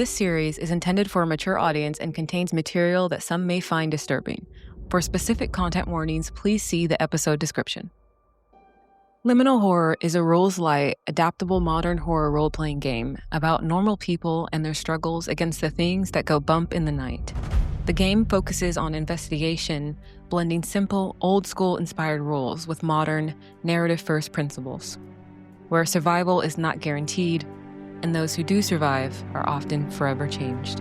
This series is intended for a mature audience and contains material that some may find disturbing. For specific content warnings, please see the episode description. Liminal Horror is a rules-light, adaptable modern horror role-playing game about normal people and their struggles against the things that go bump in the night. The game focuses on investigation, blending simple, old-school inspired rules with modern, narrative-first principles, where survival is not guaranteed, and those who do survive are often forever changed.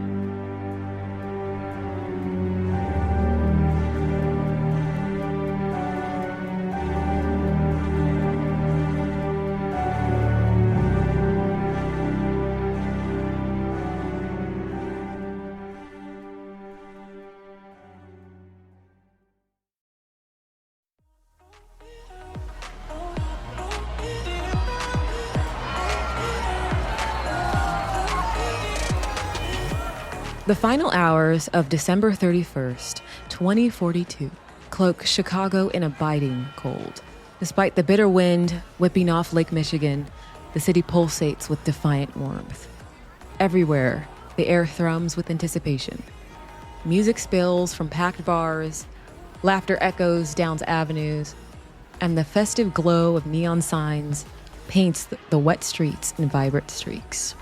The final hours of December 31st, 2042, cloak Chicago in a biting cold. Despite the bitter wind whipping off Lake Michigan, the city pulsates with defiant warmth. Everywhere, the air thrums with anticipation. Music spills from packed bars, laughter echoes down avenues, and the festive glow of neon signs paints the wet streets in vibrant streaks.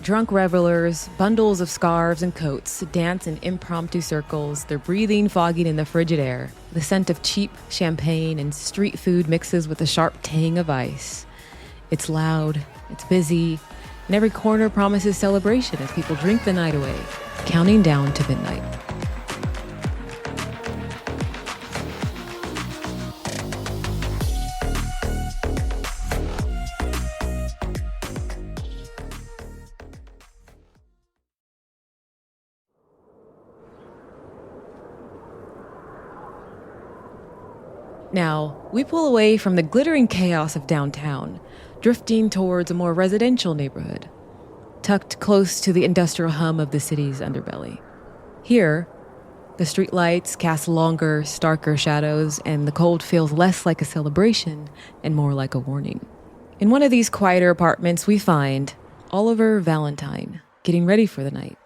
Drunk revelers, bundles of scarves and coats, dance in impromptu circles, their breathing fogging in the frigid air. The scent of cheap champagne and street food mixes with the sharp tang of ice. It's loud, it's busy, and every corner promises celebration as people drink the night away, counting down to midnight. Now, we pull away from the glittering chaos of downtown, drifting towards a more residential neighborhood, tucked close to the industrial hum of the city's underbelly. Here, the streetlights cast longer, starker shadows, and the cold feels less like a celebration and more like a warning. In one of these quieter apartments, we find Oliver Valentine getting ready for the night.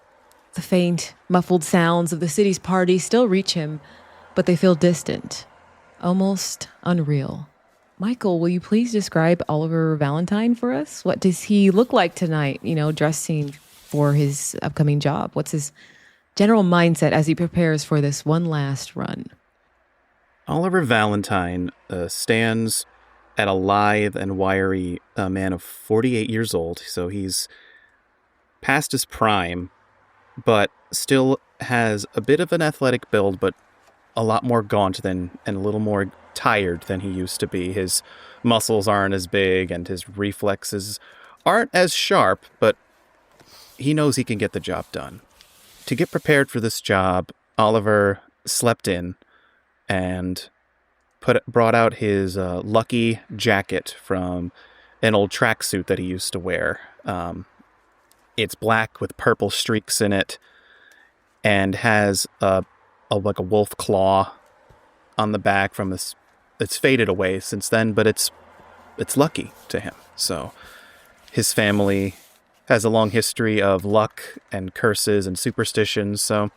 The faint, muffled sounds of the city's party still reach him, but they feel distant. Almost unreal. Michael, will you please describe Oliver Valentine for us? What does he look like tonight, dressing for his upcoming job? What's his general mindset as he prepares for this one last run? Oliver Valentine stands at a lithe and wiry man of 48 years old, so he's past his prime, but still has a bit of an athletic build, but a lot more gaunt and a little more tired than he used to be. His muscles aren't as big and his reflexes aren't as sharp, but he knows he can get the job done. To get prepared for this job, Oliver slept in and brought out his lucky jacket from an old tracksuit that he used to wear. It's black with purple streaks in it and has like a wolf claw on the back from this. It's faded away since then, but it's lucky to him. So his family has a long history of luck and curses and superstitions, so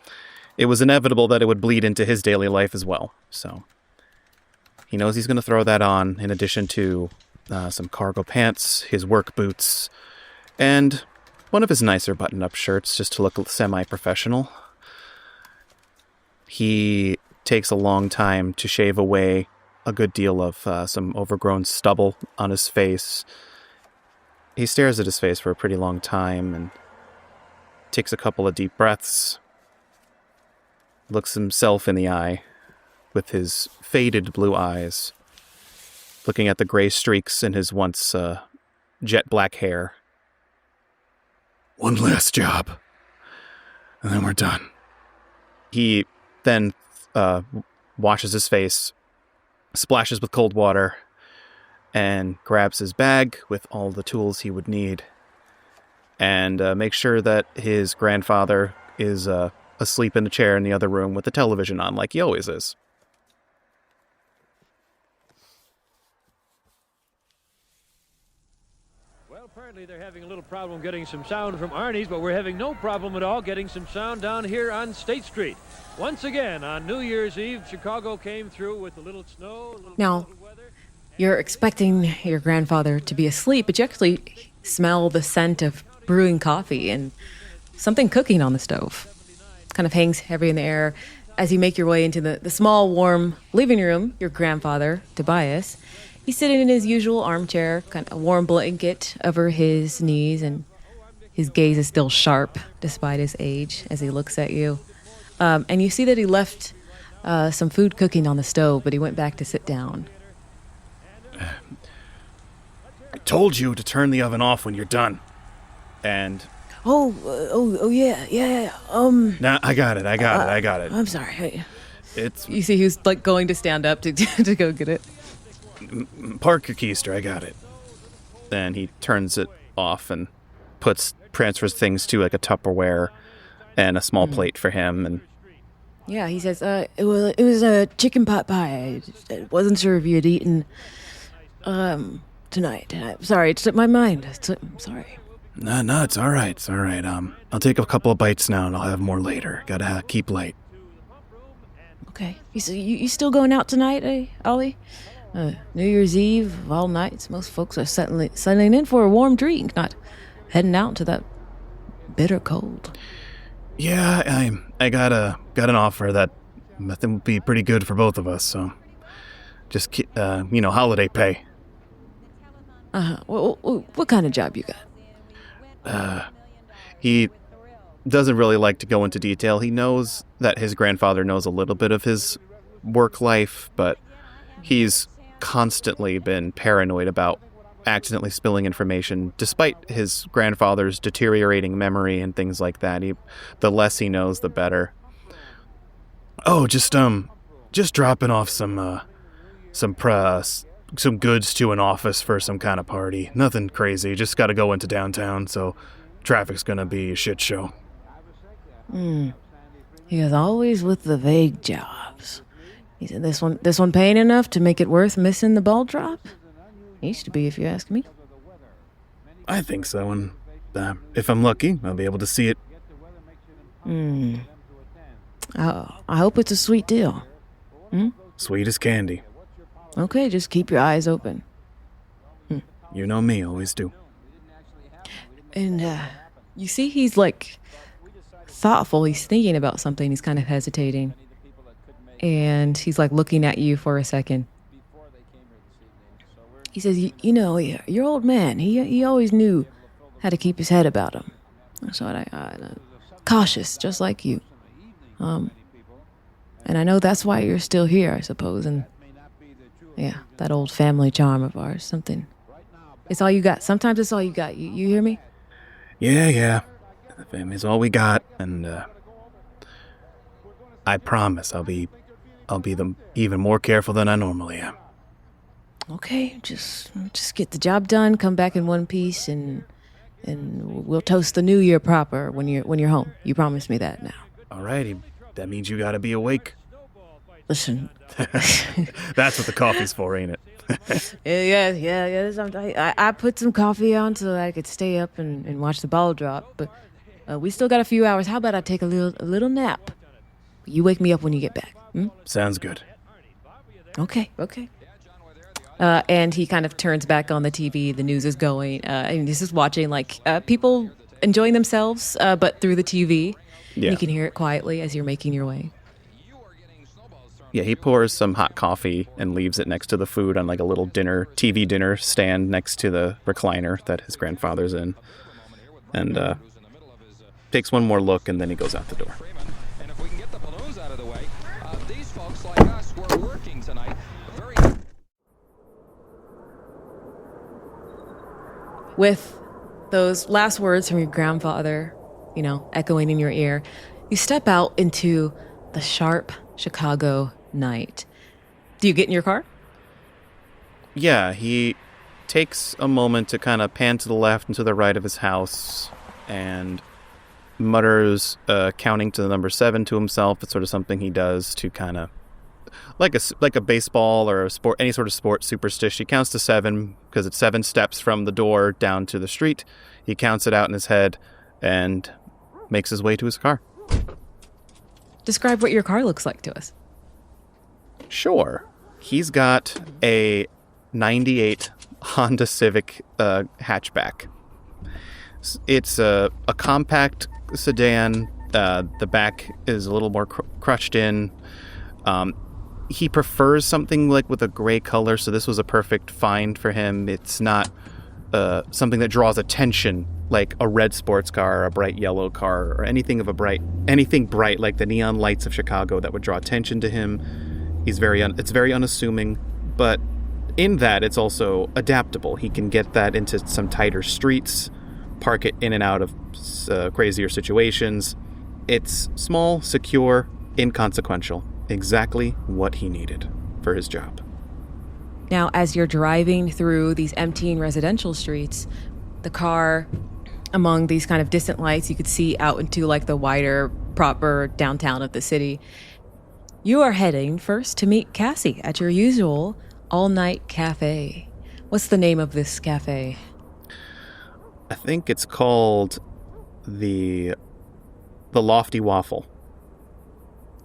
it was inevitable that it would bleed into his daily life as well. So he knows he's going to throw that on in addition to some cargo pants, his work boots, and one of his nicer button-up shirts just to look semi-professional. He takes a long time to shave away a good deal of some overgrown stubble on his face. He stares at his face for a pretty long time and takes a couple of deep breaths, looks himself in the eye with his faded blue eyes, looking at the gray streaks in his once jet black hair. One last job, and then we're done. He then washes his face, splashes with cold water, and grabs his bag with all the tools he would need, and makes sure that his grandfather is asleep in a chair in the other room with the television on, like he always is. Well, Apparently they're having a little problem getting some sound from Arnie's, but we're having no problem at all getting some sound down here on State Street. Once again, on New Year's Eve, Chicago came through with a little snow, a little Now, cold weather. you're expecting your grandfather to be asleep, but you actually smell the scent of brewing coffee and something cooking on the stove. Kind of hangs heavy in the air as you make your way into the small, warm living room. Your grandfather, Tobias, he's sitting in his usual armchair, kind of a warm blanket over his knees, and his gaze is still sharp despite his age as he looks at you. And you see that he left some food cooking on the stove, but he went back to sit down. I told you to turn the oven off when you're done. And... Yeah. Nah, I got it. I'm sorry. Hey. It's... You see who's like going to stand up to to go get it. Park your keister, I got it. Then he turns it off and transfers things to like a Tupperware and a small plate for him. And Yeah, he says, it was a chicken pot pie. I wasn't sure if you had eaten tonight. Sorry, it slipped my mind. I'm sorry. No, it's all right. I'll take a couple of bites now and I'll have more later. Gotta keep late. Okay. You still going out tonight, Ollie? New Year's Eve, of all nights, most folks are settling in for a warm drink, not heading out to that bitter cold. Yeah, I got an offer that I think would be pretty good for both of us, so just, holiday pay. What kind of job you got? He doesn't really like to go into detail. He knows that his grandfather knows a little bit of his work life, but he's constantly been paranoid about accidentally spilling information, despite his grandfather's deteriorating memory and things like that. The less he knows, the better. Oh, just dropping off some goods to an office for some kind of party. Nothing crazy. Just got to go into downtown, so traffic's gonna be a shit show. He is always with the vague jobs. He said, this one paying enough to make it worth missing the ball drop? Used to be, if you ask me. I think so, and if I'm lucky, I'll be able to see it. I hope it's a sweet deal. Sweet as candy. Okay, just keep your eyes open. You know me, always do. And you see he's like thoughtful. He's thinking about something. He's kind of hesitating. And he's like looking at you for a second. He says, your old man, he always knew how to keep his head about him. So I cautious, just like you. And I know that's why you're still here, I suppose. And yeah, that old family charm of ours, something. It's all you got. Sometimes it's all you got. You hear me? Yeah. The family's all we got, and I promise I'll be even more careful than I normally am. Okay, just get the job done. Come back in one piece, and we'll toast the new year proper when you're home. You promised me that now. Alrighty, that means you gotta be awake. Listen. That's what the coffee's for, ain't it? Yeah. I put some coffee on so I could stay up and watch the ball drop, but we still got a few hours. How about I take a little nap? You wake me up when you get back. Sounds good. Okay. And he kind of turns back on the TV. The news is going. And he's just watching like people enjoying themselves, but through the TV. Yeah. You can hear it quietly as you're making your way. Yeah, he pours some hot coffee and leaves it next to the food on like a little TV dinner stand next to the recliner that his grandfather's in. And takes one more look and then he goes out the door. And if we can get the balloons out of the way, these folks like us were working tonight. With those last words from your grandfather, echoing in your ear, you step out into the sharp Chicago night. Do you get in your car? Yeah, he takes a moment to kind of pan to the left and to the right of his house and mutters, counting to the number 7 to himself. It's sort of something he does to kind of like a baseball or a sport, any sort of sport superstition. He counts to 7 because it's 7 steps from the door down to the street. He counts it out in his head and makes his way to his car. Describe what your car looks like to us. Sure. He's got a 98 Honda Civic hatchback. It's a compact sedan. The back is a little more crushed in. He prefers something like with a gray color, so this was a perfect find for him. It's not something that draws attention like a red sports car or a bright yellow car or anything bright like the neon lights of Chicago that would draw attention to him. It's very unassuming, but in that it's also adaptable. He can get that into some tighter streets, park it in and out of crazier situations. It's small, secure, inconsequential. Exactly what he needed for his job. Now, as you're driving through these emptying residential streets, the car, among these kind of distant lights, you could see out into like the wider, proper downtown of the city. You are heading first to meet Cassie at your usual all-night cafe. What's the name of this cafe? I think it's called the Lofty Waffle.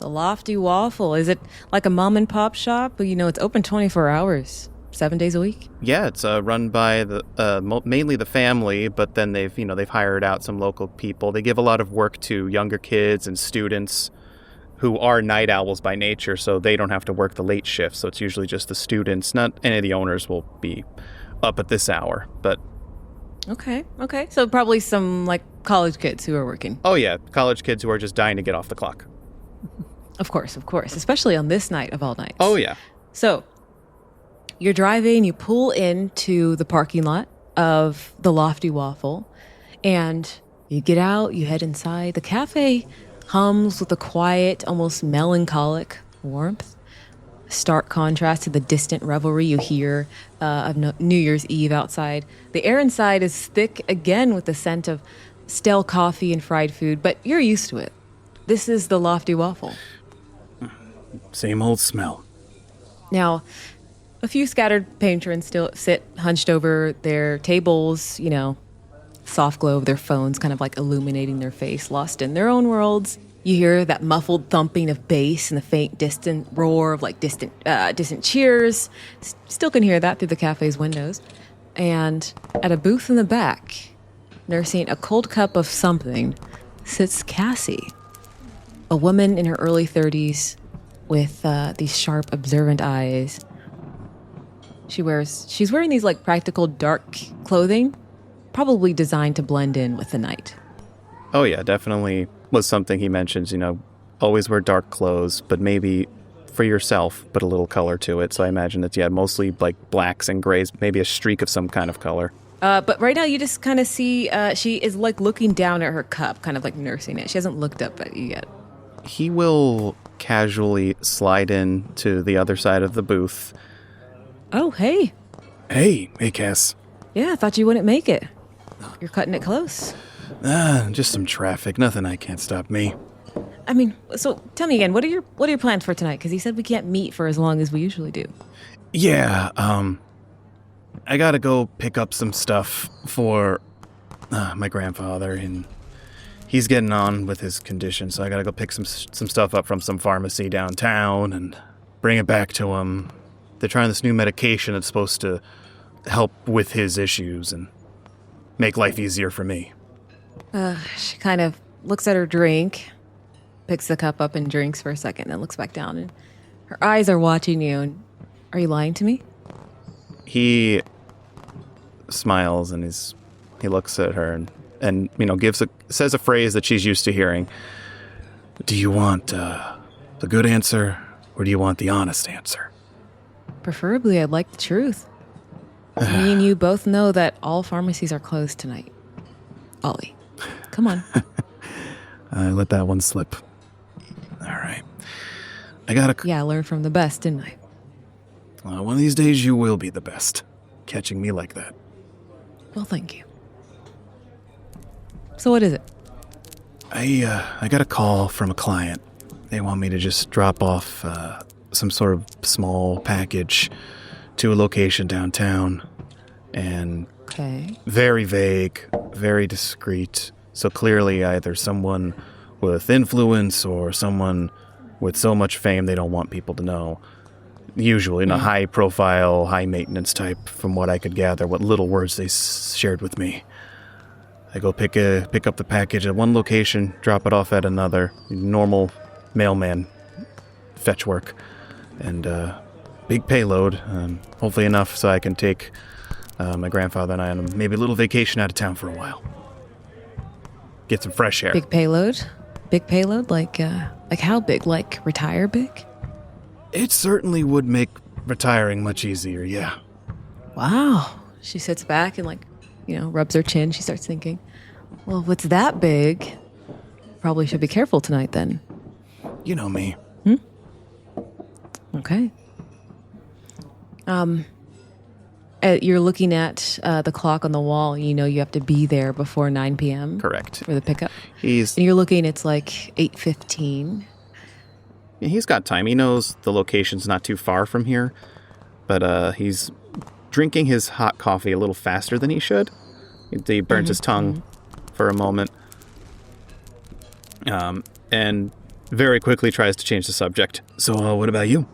The Lofty Waffle. Is it like a mom and pop shop? You know, it's open 24 hours, 7 days a week. Yeah, it's run by mainly the family, but then they've hired out some local people. They give a lot of work to younger kids and students who are night owls by nature, so they don't have to work the late shift. So it's usually just the students. Not any of the owners will be up at this hour, but... Okay. So probably some, like, college kids who are working. Oh, yeah, college kids who are just dying to get off the clock. Of course. Especially on this night of all nights. Oh, yeah. So, you're driving, you pull into the parking lot of the Lofty Waffle, and you get out, you head inside. The cafe hums with a quiet, almost melancholic warmth. Stark contrast to the distant revelry you hear of New Year's Eve outside. The air inside is thick again with the scent of stale coffee and fried food, but you're used to it. This is the Lofty Waffle. Same old smell. Now, a few scattered patrons still sit hunched over their tables, soft glow of their phones kind of like illuminating their face, lost in their own worlds. You hear that muffled thumping of bass and the faint distant roar of like distant cheers. Still can hear that through the cafe's windows. And at a booth in the back, nursing a cold cup of something, sits Cassie, a woman in her early 30s with these sharp, observant eyes. She's wearing these like practical dark clothing, probably designed to blend in with the night. Oh yeah, definitely was something he mentions, always wear dark clothes, but maybe for yourself, put a little color to it. So I imagine it's, mostly like blacks and grays, maybe a streak of some kind of color. But right now you just kind of see she is like looking down at her cup, kind of like nursing it. She hasn't looked up at you yet. He will casually slide in to the other side of the booth. Oh, hey. Hey, Cass. Yeah, I thought you wouldn't make it. You're cutting it close. Just some traffic. Nothing I can't stop me. I mean, so tell me again, what are your plans for tonight? Because he said we can't meet for as long as we usually do. Yeah, I gotta go pick up some stuff for my grandfather, and he's getting on with his condition, so I gotta go pick some stuff up from some pharmacy downtown and bring it back to him. They're trying this new medication that's supposed to help with his issues and make life easier for me. She kind of looks at her drink, picks the cup up and drinks for a second, then looks back down, and her eyes are watching you. And are you lying to me? He smiles and he looks at her and says a phrase that she's used to hearing. Do you want the good answer, or do you want the honest answer? Preferably, I'd like the truth. Me and you both know that all pharmacies are closed tonight. Ollie, come on. I let that one slip. All right. Yeah, I learned from the best, didn't I? One of these days you will be the best, catching me like that. Well, thank you. So what is it? I got a call from a client. They want me to just drop off some sort of small package to a location downtown, and Okay. very vague, very discreet. So clearly either someone with influence or someone with so much fame they don't want people to know. Usually in a high profile, high maintenance type, from what I could gather, what little words they shared with me. I go pick up the package at one location, drop it off at another. Normal mailman fetch work. And big payload, hopefully enough so I can take my grandfather and I on maybe a little vacation out of town for a while. Get some fresh air. Big payload? Big payload? Like how big? Like retire big? It certainly would make retiring much easier, yeah. Wow. She sits back and rubs her chin. She starts thinking, well, if it's that big, probably should be careful tonight then. You know me. Okay. You're looking at the clock on the wall. You know you have to be there before 9 p.m. Correct. For the pickup. He's And you're looking, it's like 8:15. he's got time. He knows the location's not too far from here, but he's drinking his hot coffee a little faster than he should. He burns his tongue for a moment, and very quickly tries to change the subject. So, what about you?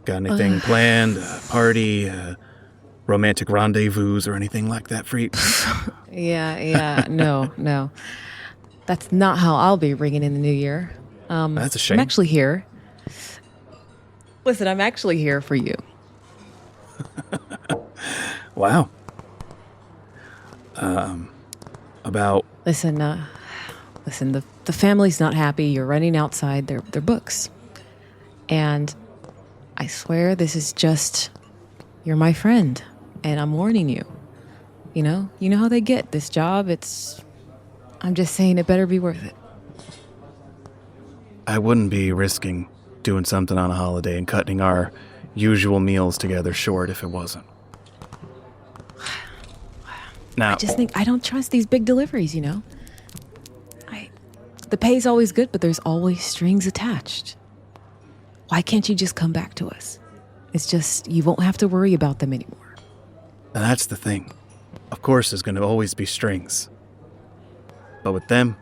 Got anything planned? A party? Romantic rendezvous or anything like that for you? Yeah. No. That's not how I'll be ringing in the new year. That's a shame. I'm actually here. Listen, I'm actually here for you. Wow. About Listen, the family's not happy. You're running outside their books. And I swear this is just, you're my friend. And I'm warning you. You know how they get this job. I'm just saying it better be worth it. I wouldn't be risking doing something on a holiday and cutting our usual meals together short if it wasn't. Now, I just think I don't trust these big deliveries, The pay's always good, but there's always strings attached. Why can't you just come back to us? It's just, you won't have to worry about them anymore. that's the thing. Of course, there's going to always be strings. But with them,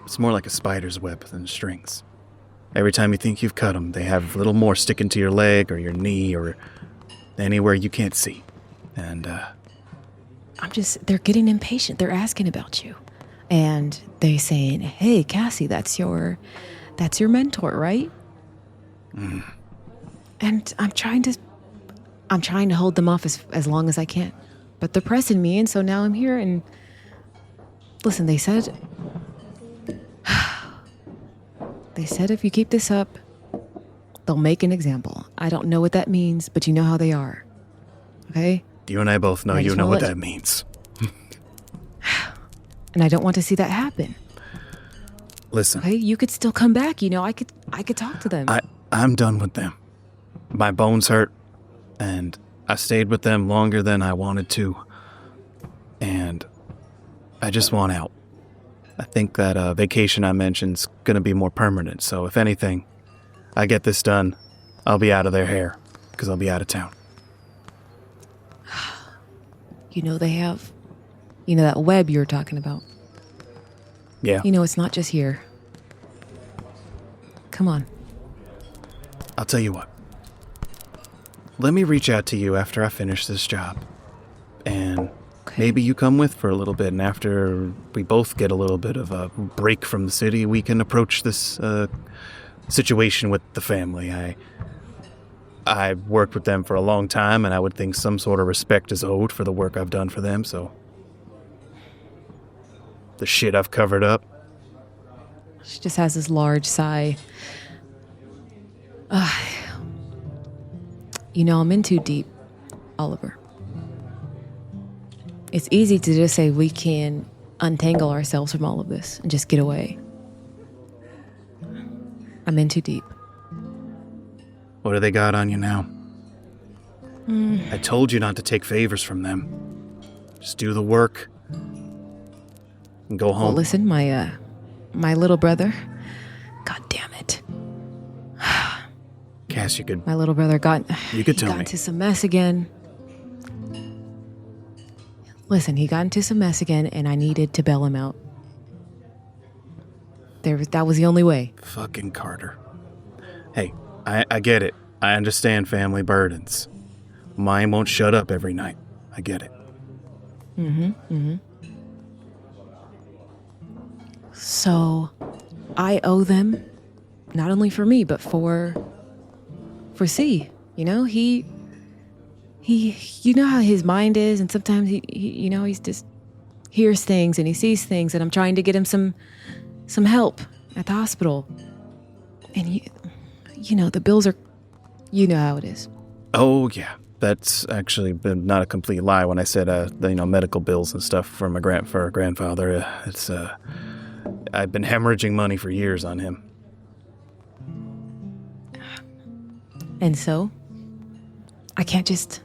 it's more like a spider's web than strings. Every time you think you've cut them, they have a little more sticking to your leg or your knee or anywhere you can't see. And, they're getting impatient. They're asking about you. And they're saying, hey, Cassie, that's your mentor, right? And I'm trying to hold them off as long as I can. But they're pressing me, and so now I'm here, and listen, they said if you keep this up, they'll make an example. I don't know what that means, but you know how they are. Okay? you and I both know you know what that means. And I don't want to see that happen. Listen. Okay? You could still come back, I could talk to them. I'm done with them. My bones hurt, and I stayed with them longer than I wanted to. And I just want out. I think that vacation I mentioned's going to be more permanent, so if anything, I get this done, I'll be out of their hair, because I'll be out of town. They have, that web you were talking about. Yeah. It's not just here. Come on. I'll tell you what. Let me reach out to you after I finish this job. And maybe you come with for a little bit, and after we both get a little bit of a break from the city, we can approach this situation with the family. I've worked with them for a long time, and I would think some sort of respect is owed for the work I've done for them, so the shit I've covered up. She just has this large sigh. I'm in too deep, Oliver. It's easy to just say we can untangle ourselves from all of this and just get away. I'm in too deep. What do they got on you now? I told you not to take favors from them. Just do the work and go home. Well, listen, my little brother. God damn it. guess you could My little brother got tell me. into some mess again. Listen, he got into some mess again, and I needed to bail him out. That was the only way. Fucking Carter. Hey, I get it. I understand family burdens. Mine won't shut up every night. I get it. So, I owe them, not only for me, but for C. You know, he, you know how his mind is, and sometimes he's just hears things and he sees things, and I'm trying to get him some help at the hospital. And you know, the bills are, you know how it is. Oh, yeah. That's actually been not a complete lie when I said, medical bills and stuff for for our grandfather. I've been hemorrhaging money for years on him. And so, we can't just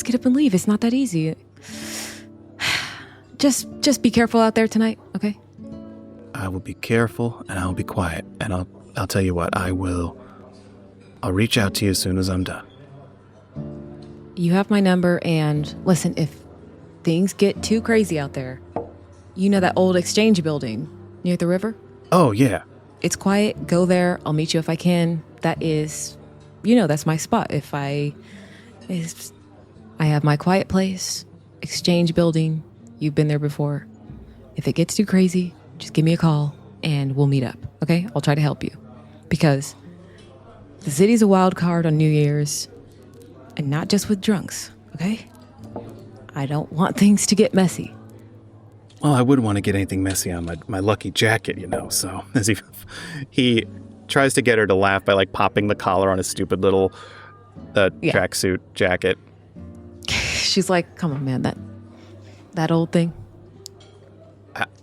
get up and leave. It's not that easy. Just be careful out there tonight, okay? I will be careful and I'll be quiet. And I'll tell you what, I'll reach out to you as soon as I'm done. You have my number, and listen, if things get too crazy out there, you know that old exchange building near the river? Oh, yeah. It's quiet. Go there. I'll meet you if I can. That is, that's my spot. I have my quiet place, exchange building. You've been there before. If it gets too crazy, just give me a call and we'll meet up, okay? I'll try to help you. Because the city's a wild card on New Year's, and not just with drunks, okay? I don't want things to get messy. Well, I wouldn't want to get anything messy on my lucky jacket, so as he tries to get her to laugh by popping the collar on his stupid little tracksuit jacket. She's like, come on, man, that old thing.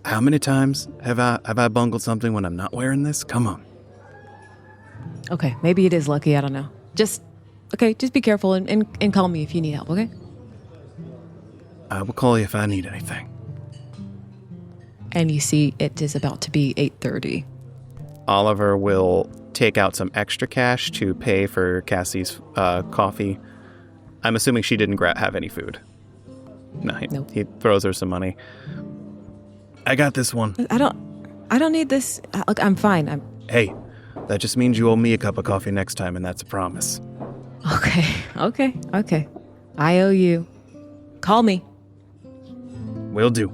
How many times have I bungled something when I'm not wearing this? Come on. Okay, maybe it is lucky, I don't know. Just be careful and call me if you need help, okay? I will call you if I need anything. And you see, it is about to be 8:30. Oliver will take out some extra cash to pay for Cassie's coffee. I'm assuming she didn't have any food. No, Nope. He throws her some money. I got this one. I don't need this. Look, I'm fine. Hey, that just means you owe me a cup of coffee next time, and that's a promise. Okay. I owe you. Call me. Will do.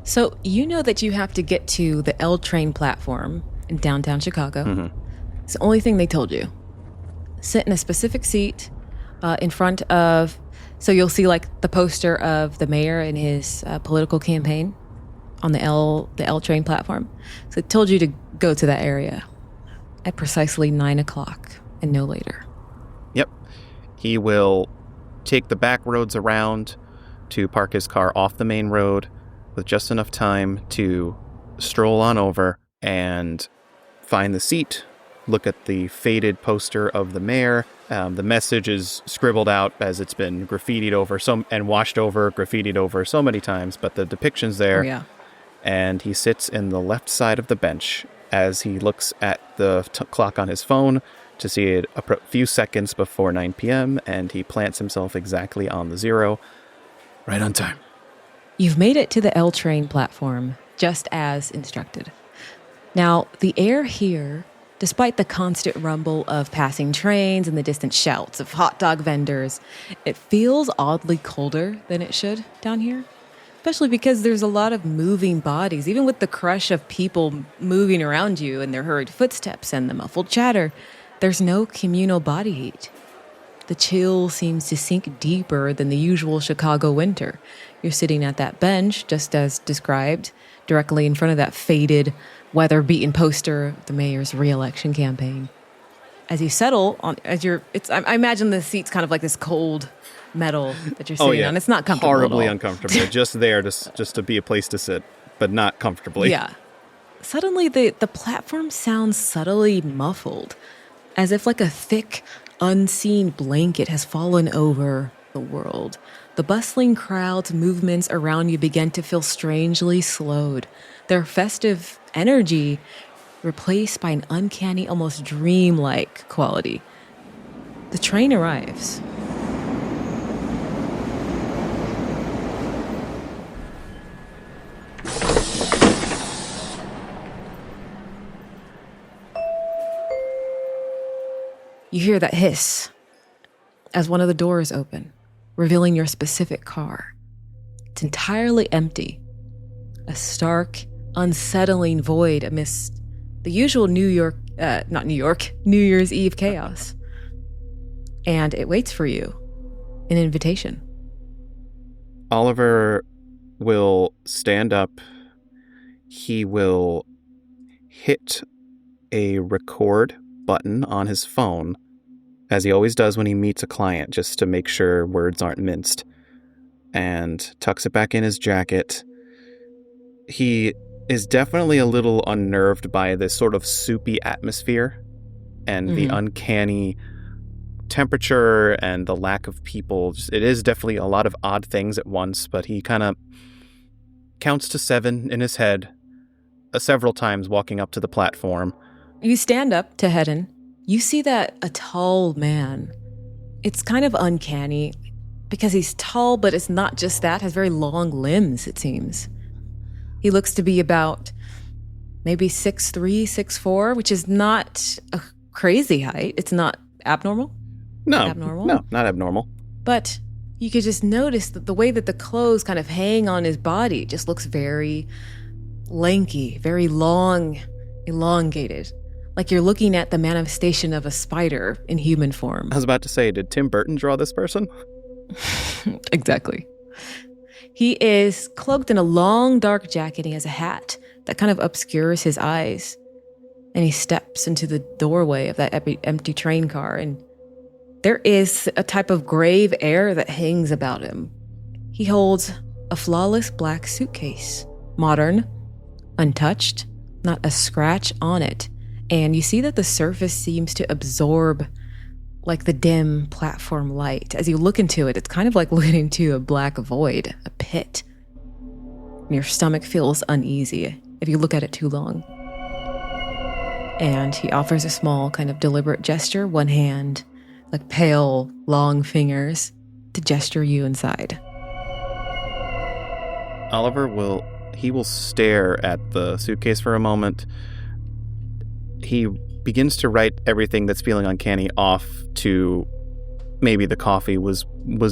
So you know that you have to get to the L train platform in downtown Chicago. Mm-hmm. It's the only thing they told you. Sit in a specific seat in front of, so you'll see the poster of the mayor and his political campaign on the L train platform. So it told you to go to that area at precisely 9:00 and no later. Yep. He will take the back roads around to park his car off the main road with just enough time to stroll on over and find the seat, look at the faded poster of the mayor. The message is scribbled out as it's been graffitied over and washed over, graffitied over so many times, but the depiction's there. Oh, yeah. And he sits in the left side of the bench as he looks at the clock on his phone to see it a few seconds before 9 p.m., and he plants himself exactly on the zero, right on time. You've made it to the L train platform, just as instructed. Now, the air here, despite the constant rumble of passing trains and the distant shouts of hot dog vendors, it feels oddly colder than it should down here. Especially because there's a lot of moving bodies, even with the crush of people moving around you and their hurried footsteps and the muffled chatter, there's no communal body heat. The chill seems to sink deeper than the usual Chicago winter. You're sitting at that bench, just as described, directly in front of that faded, weather-beaten poster of the mayor's re-election campaign. As you settle on, I imagine the seat's kind of like this cold metal that you're sitting on. It's not comfortable horribly at all. uncomfortable. Just there, just to be a place to sit, but not comfortably. Yeah. suddenly the platform sounds subtly muffled, as if like a thick, unseen blanket has fallen over the world. The bustling crowd's movements around you begin to feel strangely slowed, their festive energy replaced by an uncanny, almost dreamlike quality. The train arrives. You hear that hiss as one of the doors open, revealing your specific car. It's entirely empty, a stark, unsettling void amidst the usual New Year's Eve chaos. And it waits for you, an invitation. Oliver will stand up. He will hit a record button on his phone, as he always does when he meets a client, just to make sure words aren't minced, and tucks it back in his jacket. He is definitely a little unnerved by this sort of soupy atmosphere and the uncanny temperature and the lack of people. It is definitely a lot of odd things at once, but he kind of counts to 7 in his head several times walking up to the platform. You stand up to head in. You see that a tall man. It's kind of uncanny because he's tall, but it's not just that. Has very long limbs, it seems. He looks to be about maybe 6'3", 6'4", which is not a crazy height. It's not abnormal. No, Abnormal. not abnormal. But you could just notice that the way that the clothes kind of hang on his body just looks very lanky, very long, elongated. Like you're looking at the manifestation of a spider in human form. I was about to say, did Tim Burton draw this person? Exactly. He is cloaked in a long, dark jacket. He has a hat that kind of obscures his eyes. And he steps into the doorway of that empty train car. And there is a type of grave air that hangs about him. He holds a flawless black suitcase. Modern, untouched, not a scratch on it. And you see that the surface seems to absorb like the dim platform light. As you look into it, it's kind of like looking into a black void, a pit. And your stomach feels uneasy if you look at it too long. And he offers a small kind of deliberate gesture, one hand, like pale, long fingers, to gesture you inside. Oliver will stare at the suitcase for a moment. He begins to write everything that's feeling uncanny off to maybe the coffee was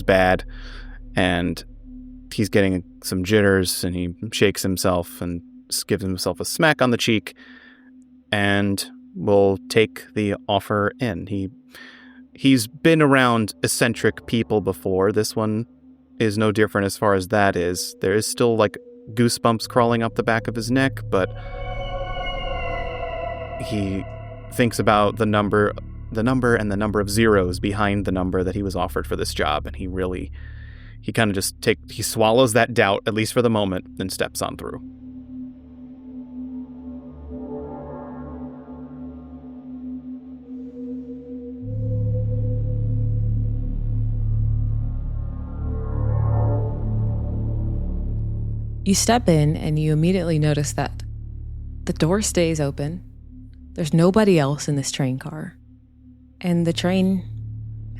bad, and he's getting some jitters, and he shakes himself and gives himself a smack on the cheek and will take the offer in. He's been around eccentric people before. This one is no different as far as that is. There is still like goosebumps crawling up the back of his neck, but he thinks about the number and the number of zeros behind the number that he was offered for this job, and he kind of just he swallows that doubt, at least for the moment, and steps on through. You step in and you immediately notice that the door stays open. There's nobody else in this train car. And the train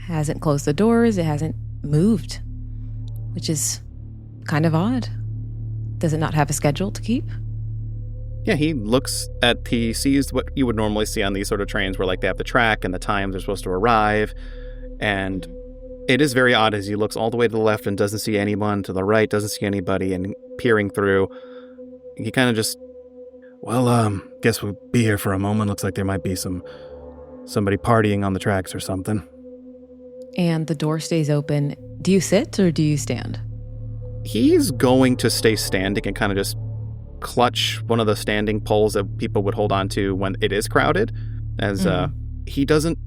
hasn't closed the doors. It hasn't moved, which is kind of odd. Does it not have a schedule to keep? Yeah, he sees what you would normally see on these sort of trains where like they have the track and the times they're supposed to arrive. And it is very odd as he looks all the way to the left and doesn't see anyone, to the right doesn't see anybody, and peering through, he kind of just, guess we'll be here for a moment. Looks like there might be somebody partying on the tracks or something. And the door stays open. Do you sit or do you stand? He's going to stay standing and kind of just clutch one of the standing poles that people would hold on to when it is crowded, as he doesn't,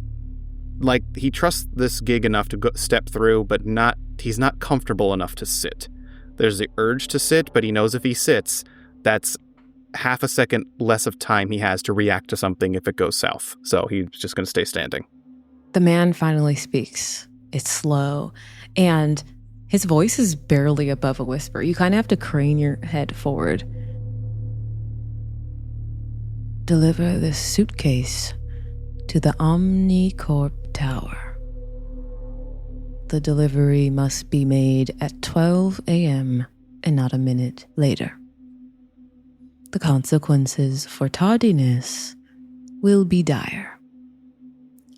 he trusts this gig enough to step through, but he's not comfortable enough to sit. There's the urge to sit, but he knows if he sits, that's half a second less of time he has to react to something if it goes south. So he's just going to stay standing. The man finally speaks. It's slow, and his voice is barely above a whisper. You kind of have to crane your head forward. Deliver this suitcase to the Omnicorp Tower. The delivery must be made at 12 a.m. and not a minute later. The consequences for tardiness will be dire.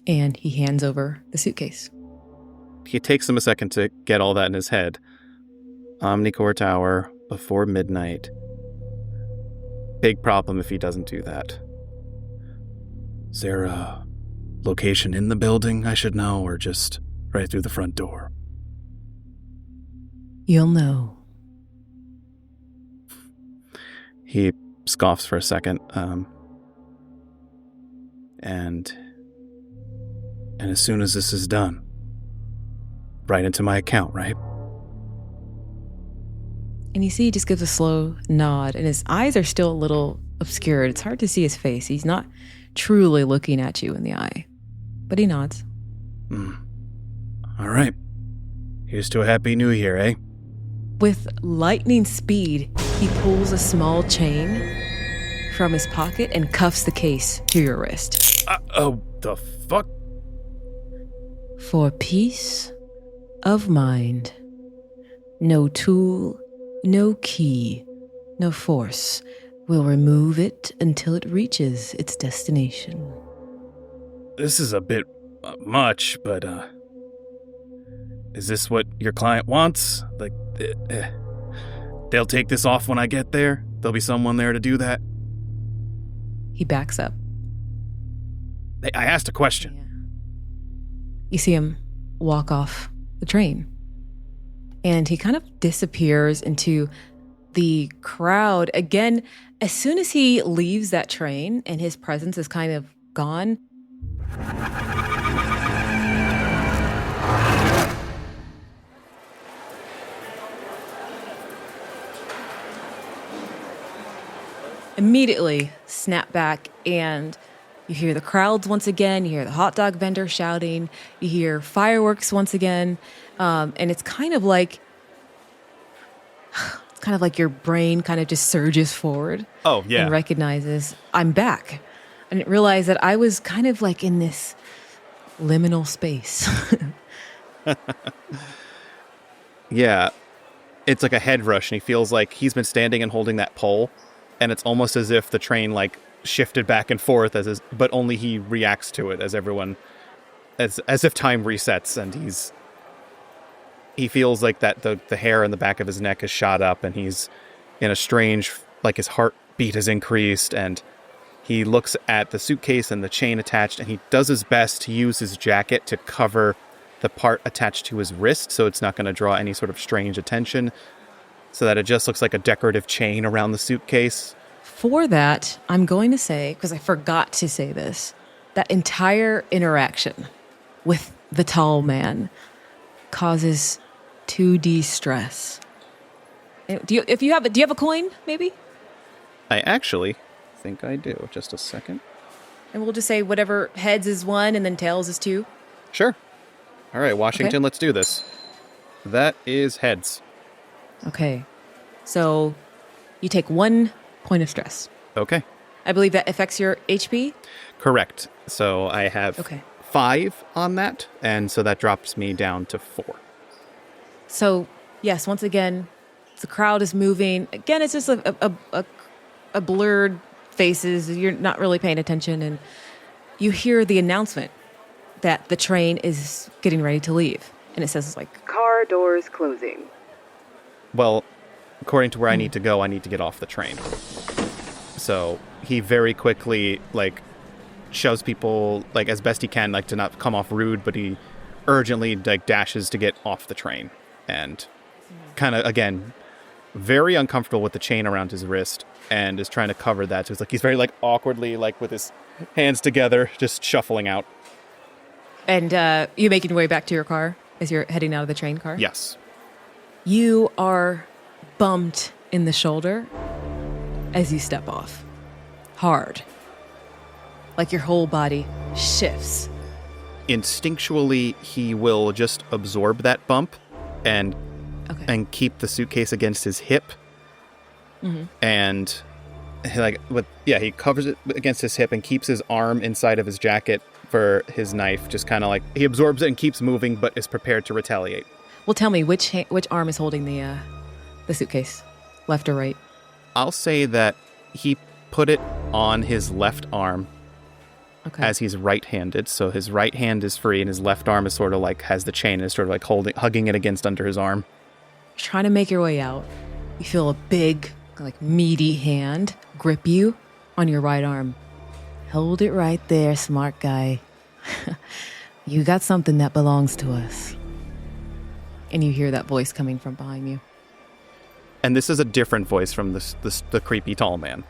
And he hands over the suitcase. It takes him a second to get all that in his head. Omnicorp Tower before midnight. Big problem if he doesn't do that. Is there a location in the building I should know, or just right through the front door? You'll know. He scoffs for a second, and as soon as this is done, right into my account, right? And you see he just gives a slow nod, and his eyes are still a little obscured. It's hard to see his face. He's not truly looking at you in the eye, but he nods. All right. Here's to a happy new year, eh? With lightning speed, he pulls a small chain from his pocket and cuffs the case to your wrist. Oh, the fuck? For peace of mind, no tool, no key, no force will remove it until it reaches its destination. This is a bit much, but, is this what your client wants? Like, they'll take this off when I get there? There'll be someone there to do that? He backs up. I asked a question. You see him walk off the train. And he kind of disappears into the crowd. Again, as soon as he leaves that train and his presence is kind of gone, immediately snap back, and you hear the crowds once again, you hear the hot dog vendor shouting, you hear fireworks once again, and it's kind of like your brain kind of just surges forward. Oh, yeah. And recognizes, I'm back. I didn't realize that I was kind of like in this liminal space. Yeah. It's like a head rush, and he feels like he's been standing and holding that pole, and it's almost as if the train like shifted back and forth but only he reacts to it as everyone as if time resets, and he feels like that the hair in the back of his neck is shot up, and he's in a strange, like his heartbeat has increased, and he looks at the suitcase and the chain attached, and he does his best to use his jacket to cover the part attached to his wrist so it's not going to draw any sort of strange attention, so that it just looks like a decorative chain around the suitcase. For that, I'm going to say, because I forgot to say this, that entire interaction with the tall man causes 2D stress. Do you have a coin, maybe? I actually think I do. Just a second. And we'll just say whatever heads is 1 and then tails is 2. Sure. All right, Washington, Okay. Let's do this. That is heads. Okay. So you take 1 point of stress. Okay. I believe that affects your HP? Correct. So I have Okay. 5 on that, and so that drops me down to 4. So, yes, once again, the crowd is moving. Again, it's just a blurred faces. You're not really paying attention, and you hear the announcement that the train is getting ready to leave. And it says, like, car doors closing. Well, according to where I need to go, I need to get off the train. So he very quickly, like, shoves people, like, as best he can, like, to not come off rude, but he urgently, like, dashes to get off the train. And kind of, again, very uncomfortable with the chain around his wrist, and is trying to cover that. So it's like he's very, like, awkwardly, like, with his hands together, just shuffling out. And you making your way back to your car as you're heading out of the train car? Yes. You are bumped in the shoulder as you step off. Hard. Like your whole body shifts. Instinctually, he will just absorb that bump and keep the suitcase against his hip. Mm-hmm. And he covers it against his hip and keeps his arm inside of his jacket for his knife. Just kind of like he absorbs it and keeps moving, but is prepared to retaliate. Well, tell me which arm is holding the suitcase, left or right? I'll say that he put it on his left arm. Okay. As he's right-handed, so his right hand is free and his left arm is sort of like has the chain and is sort of like hugging it against under his arm. You're trying to make your way out. You feel a big, like meaty hand grip you on your right arm. Hold it right there, smart guy. You got something that belongs to us. And you hear that voice coming from behind you. And this is a different voice from the creepy tall man.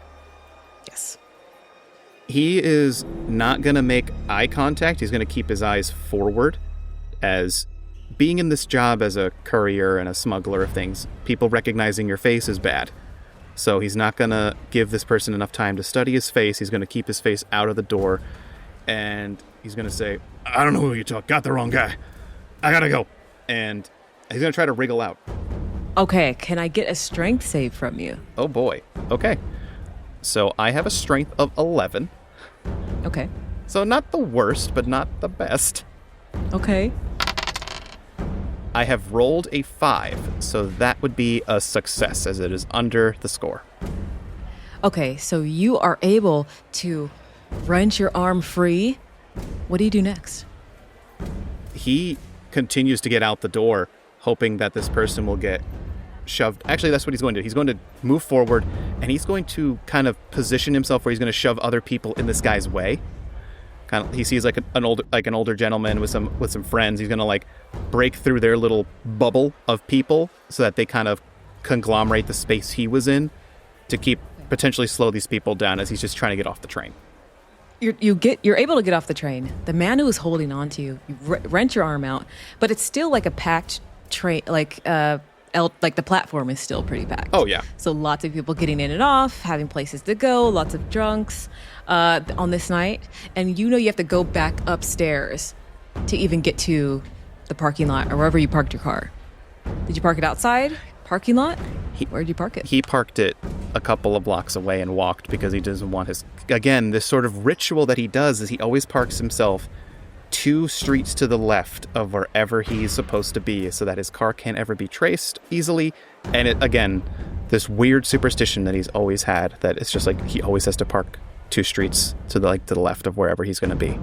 Yes. He is not going to make eye contact. He's going to keep his eyes forward, as being in this job as a courier and a smuggler of things, people recognizing your face is bad. So he's not going to give this person enough time to study his face. He's going to keep his face out of the door, and he's going to say, I don't know who you talk. Got the wrong guy. I got to go. And he's going to try to wriggle out. Okay, can I get a strength save from you? Oh boy. Okay. So I have a strength of 11. Okay. So not the worst, but not the best. Okay. I have rolled a 5, so that would be a success, as it is under the score. Okay, so you are able to wrench your arm free. What do you do next? He continues to get out the door, hoping that this person will get shoved. Actually, that's what he's going to do. He's going to move forward, and he's going to kind of position himself where he's going to shove other people in this guy's way. Kind of, he sees like an older gentleman with some friends. He's going to like break through their little bubble of people so that they kind of conglomerate the space he was in to potentially slow these people down as he's just trying to get off the train. You're able to get off the train. The man who is holding on to you, wrench your arm out, but it's still like a packed train, like the platform is still pretty packed. Oh, yeah. So lots of people getting in and off, having places to go, lots of drunks on this night. And you have to go back upstairs to even get to the parking lot or wherever you parked your car. Did you park it outside? Parking lot? Where did you park it? He parked it a couple of blocks away and walked because he doesn't want this sort of ritual that he does is he always parks himself 2 streets to the left of wherever he's supposed to be so that his car can't ever be traced easily. And this weird superstition that he's always had, that it's just like he always has to park 2 streets to the left of wherever he's going to be.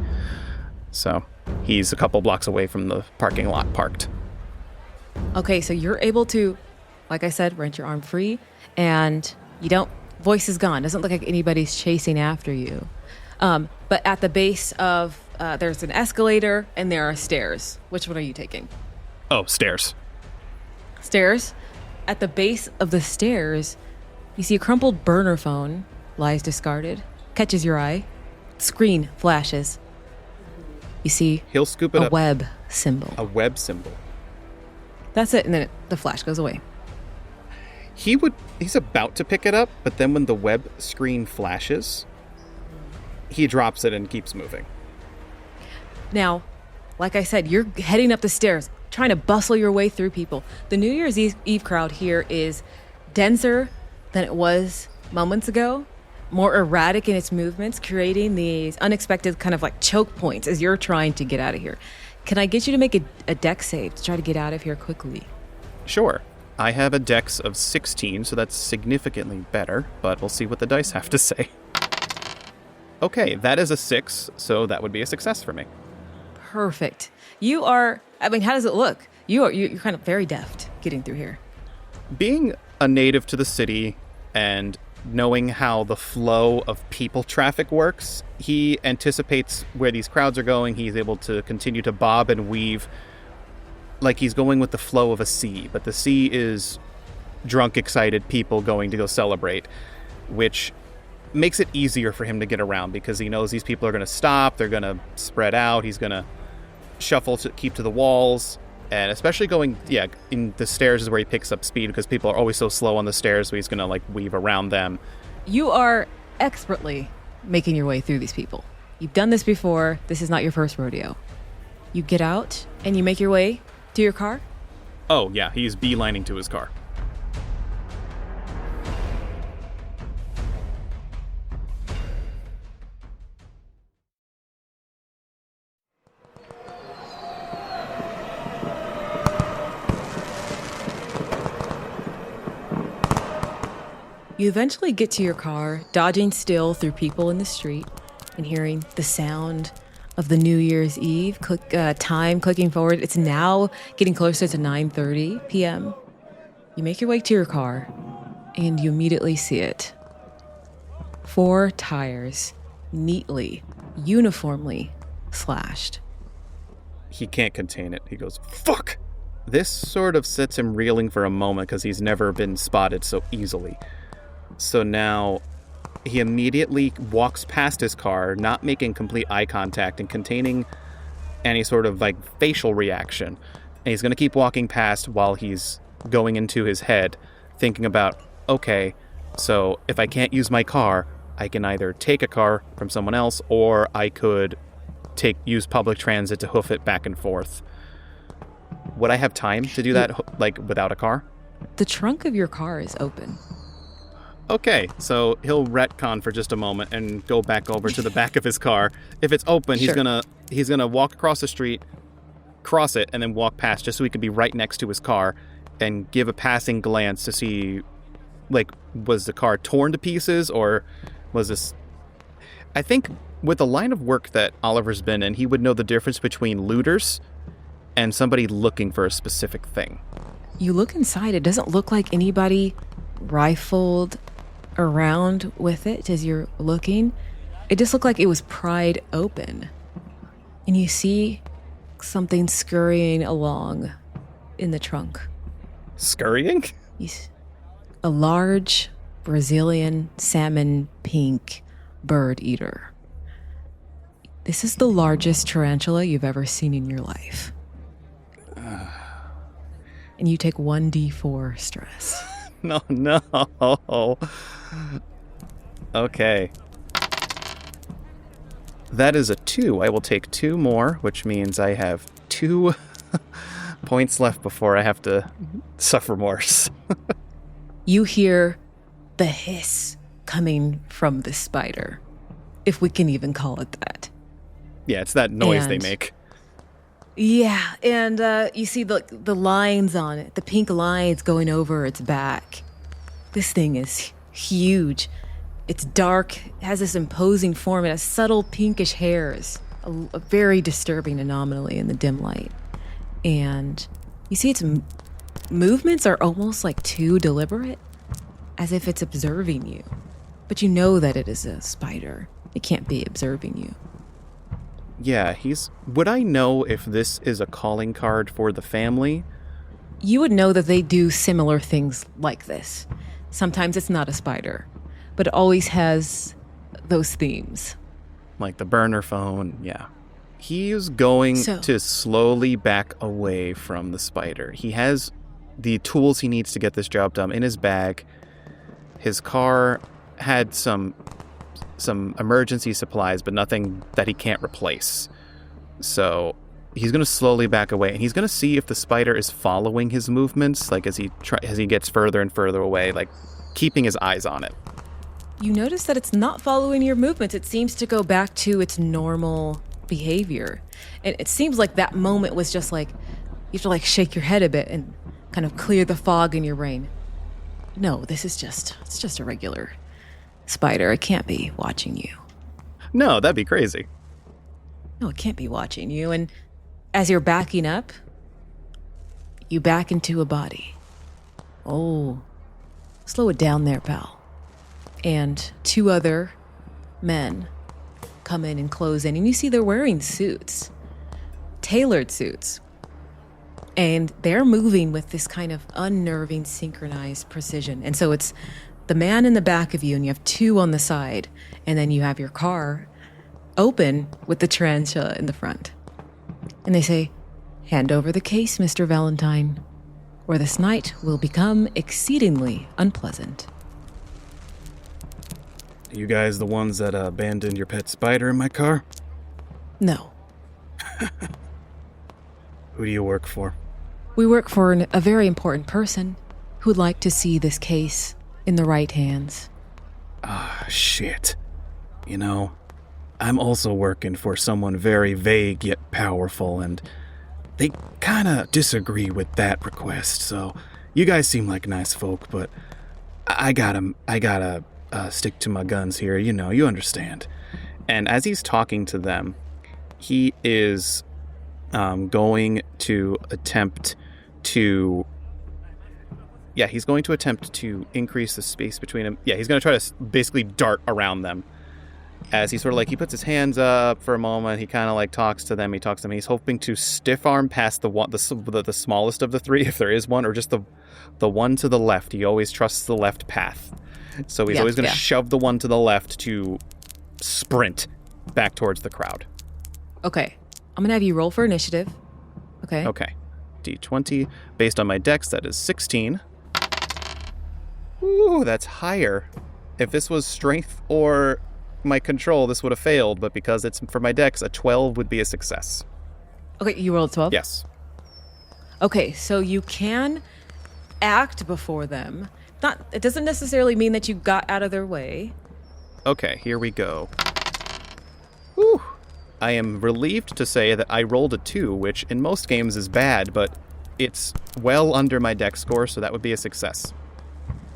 So he's a couple blocks away from the parking lot parked. Okay, so you're able to, like I said, wrench your arm free, and voice is gone. Doesn't look like anybody's chasing after you. But at the base of, there's an escalator and there are stairs. Which one are you taking? Oh, stairs. Stairs? At the base of the stairs, you see a crumpled burner phone lies discarded, catches your eye, screen flashes. You see He'll scoop it up. A web symbol. A web symbol. That's it, and then the flash goes away. He's about to pick it up, but then when the web screen flashes, he drops it and keeps moving. Now, like I said, you're heading up the stairs, trying to bustle your way through people. The New Year's Eve crowd here is denser than it was moments ago, more erratic in its movements, creating these unexpected kind of like choke points as you're trying to get out of here. Can I get you to make a dex save to try to get out of here quickly? Sure. I have a dex of 16, so that's significantly better, but we'll see what the dice have to say. Okay, that is a 6, so that would be a success for me. Perfect. How does it look? You're kind of very deft getting through here. Being a native to the city and knowing how the flow of people traffic works, he anticipates where these crowds are going. He's able to continue to bob and weave like he's going with the flow of a sea, but the sea is drunk, excited people going to go celebrate, which makes it easier for him to get around because he knows these people are going to stop, they're going to spread out, he's going to shuffle to keep to the walls, and especially going, in the stairs is where he picks up speed because people are always so slow on the stairs, so he's going to weave around them You are expertly making your way through these people. You've done this before. This is not your first rodeo. You get out and you make your way to your car? Oh, yeah, he's beelining to his car. You eventually get to your car, dodging still through people in the street and hearing the sound of the New Year's Eve time clicking forward. It's now getting closer to 9:30 p.m. You make your way to your car and you immediately see it. 4 tires, neatly, uniformly slashed. He can't contain it. He goes, fuck! This sort of sets him reeling for a moment because he's never been spotted so easily. So now he immediately walks past his car, not making complete eye contact and containing any sort of like facial reaction. And he's going to keep walking past while he's going into his head, thinking about, okay, so if I can't use my car, I can either take a car from someone else or I could use public transit to hoof it back and forth. Would I have time to do that like without a car? The trunk of your car is open. Okay, so he'll retcon for just a moment and go back over to the back of his car. If it's open, Sure. he's gonna walk across the street, cross it, and then walk past just so he could be right next to his car and give a passing glance to see, like, was the car torn to pieces or was this... I think with the line of work that Oliver's been in, he would know the difference between looters and somebody looking for a specific thing. You look inside, it doesn't look like anybody rifled around with it as you're looking. It just looked like it was pried open. And you see something scurrying along in the trunk. Scurrying? A large Brazilian salmon pink bird eater. This is the largest tarantula you've ever seen in your life. And you take 1d4 stress. No. Okay. That is a 2. I will take 2 more, which means I have 2 points left before I have to suffer worse. You hear the hiss coming from the spider, if we can even call it that. Yeah, it's that noise they And- make. Yeah, and you see the lines on it, the pink lines going over its back. This thing is huge. It's dark, has this imposing form, it has subtle pinkish hairs, a very disturbing anomaly in the dim light. And you see its movements are almost like too deliberate, as if it's observing you. But you know that it is a spider. It can't be observing you. Yeah, would I know if this is a calling card for the family? You would know that they do similar things like this. Sometimes it's not a spider, but it always has those themes. Like the burner phone, yeah. He is going to slowly back away from the spider. He has the tools he needs to get this job done in his bag. His car had some emergency supplies, but nothing that he can't replace. So he's going to slowly back away, and he's going to see if the spider is following his movements, like as he gets further and further away, like keeping his eyes on it. You notice that it's not following your movements. It seems to go back to its normal behavior. And it seems like that moment was just like, you have to like shake your head a bit and kind of clear the fog in your brain. No, it's just a regular spider. It can't be watching you. No, that'd be crazy. No, it can't be watching you. And as you're backing up, you back into a body. Oh, slow it down there, pal. And 2 other men come in and close in, and you see they're wearing suits, tailored suits. And they're moving with this kind of unnerving, synchronized precision. And so it's the man in the back of you, and you have 2 on the side, and then you have your car open with the tarantula in the front. And they say, "Hand over the case, Mr. Valentine, or this night will become exceedingly unpleasant." You guys the ones that abandoned your pet spider in my car? No. Who do you work for? We work for a very important person who'd like to see this case in the right hands. Ah, shit. You know, I'm also working for someone very vague yet powerful, and they kinda disagree with that request, so you guys seem like nice folk, but I gotta stick to my guns here, you know, you understand. And as he's talking to them, he is going to attempt to... Yeah, he's going to attempt to increase the space between them. Yeah, he's going to try to basically dart around them. As he sort of like, he puts his hands up for a moment, he kind of like talks to them, he's hoping to stiff arm past the smallest of the three, if there is one, or just the one to the left. He always trusts the left path. So he's always going to shove the one to the left to sprint back towards the crowd. Okay. I'm going to have you roll for initiative. Okay. Okay. D20. Based on my dex, that is 16. Ooh, that's higher. If this was strength or my control, this would have failed, but because it's for my dex, a 12 would be a success. Okay, you rolled 12? Yes. Okay, so you can act before them. It doesn't necessarily mean that you got out of their way. Okay, here we go. Whew. I am relieved to say that I rolled a 2, which in most games is bad, but it's well under my dex score, so that would be a success.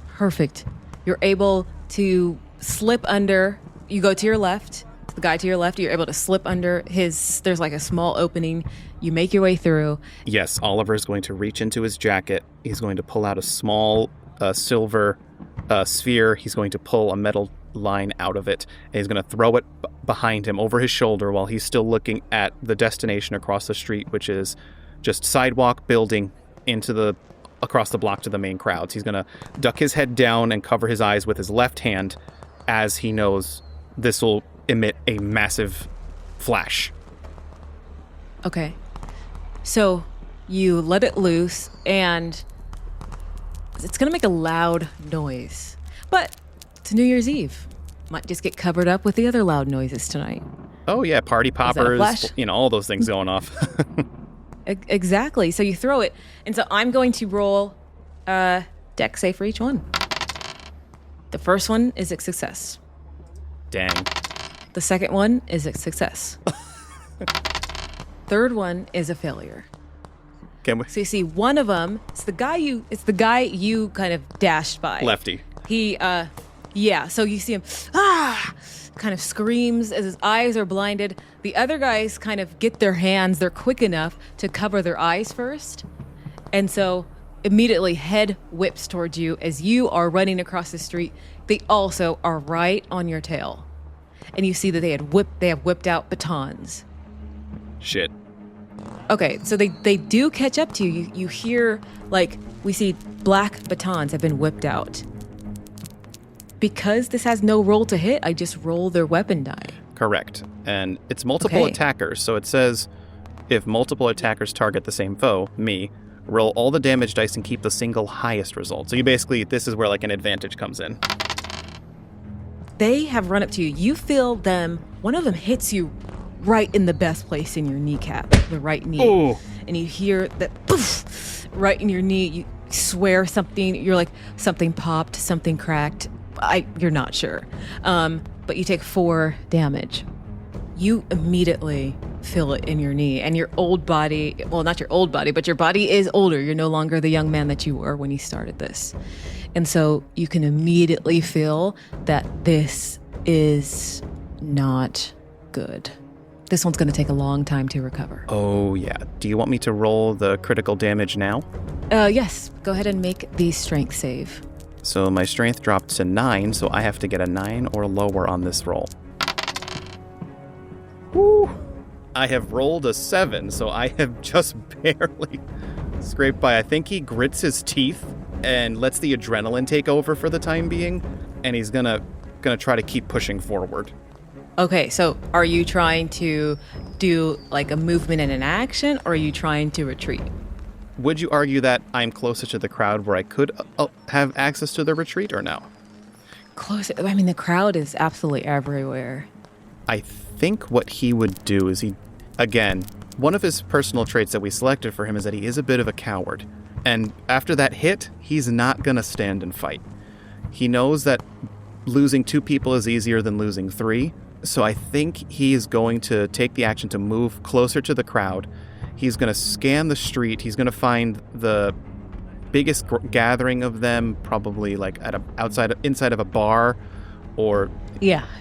Perfect. You're able to slip under. You go to your left, the guy to your left, you're able to slip under there's like a small opening. You make your way through. Yes, Oliver is going to reach into his jacket. He's going to pull out a small silver sphere. He's going to pull a metal line out of it, and he's going to throw it behind him over his shoulder while he's still looking at the destination across the street, which is just sidewalk, building, across the block to the main crowds. He's going to duck his head down and cover his eyes with his left hand, as he knows this will emit a massive flash. Okay. So you let it loose, and it's going to make a loud noise. But it's New Year's Eve. Might just get covered up with the other loud noises tonight. Oh, yeah, party poppers, all those things going off. Exactly. So you throw it. And so I'm going to roll dex save for each one. The first one is a success. Dang. The second one is a success. Third one is a failure. Can we? So you see one of them, it's the guy you kind of dashed by. Lefty. He, so you see him, kind of screams as his eyes are blinded. The other guys kind of get their hands, they're quick enough to cover their eyes first. And so immediately head whips towards you as you are running across the street. They also are right on your tail. And you see that they have whipped out batons. Shit. Okay, so they do catch up to you. You hear, we see black batons have been whipped out. Because this has no roll to hit, I just roll their weapon die. Correct. And it's multiple attackers, so it says if multiple attackers target the same foe, me, roll all the damage dice and keep the single highest result. So you basically, this is where an advantage comes in. They have run up to you. You feel them. One of them hits you right in the best place in your kneecap, the right knee. Ooh. And you hear that poof, right in your knee. You swear something. You're like, something popped, something cracked. You're not sure. But you take 4 damage. You immediately feel it in your knee. And your old body, well, not your old body, but your body is older. You're no longer the young man that you were when you started this. And so you can immediately feel that this is not good. This one's going to take a long time to recover. Oh, yeah. Do you want me to roll the critical damage now? Yes. Go ahead and make the strength save. So my strength dropped to 9, so I have to get a 9 or lower on this roll. Woo! I have rolled a 7, so I have just barely scraped by. I think he grits his teeth and lets the adrenaline take over for the time being, and he's gonna try to keep pushing forward. Okay, so are you trying to do a movement and an action, or are you trying to retreat? Would you argue that I'm closer to the crowd where I could have access to the retreat, or no? Close. I mean, the crowd is absolutely everywhere. I think what he would do is again, one of his personal traits that we selected for him is that he is a bit of a coward. And after that hit, he's not going to stand and fight. He knows that losing 2 people is easier than losing 3. So I think he is going to take the action to move closer to the crowd. He's going to scan the street. He's going to find the biggest gathering of them, probably like at inside of a bar or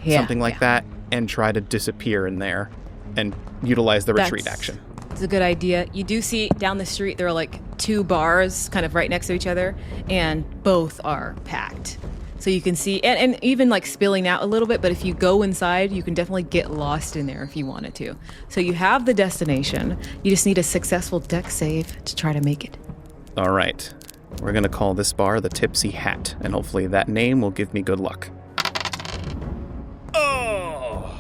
something like that, and try to disappear in there and utilize the retreat action. It's a good idea. You do see down the street there are like 2 bars kind of right next to each other, and both are packed. So you can see, and even like spilling out a little bit, but if you go inside, you can definitely get lost in there if you wanted to. So you have the destination. You just need a successful dex save to try to make it. All right. We're going to call this bar the Tipsy Hat, and hopefully that name will give me good luck. Oh!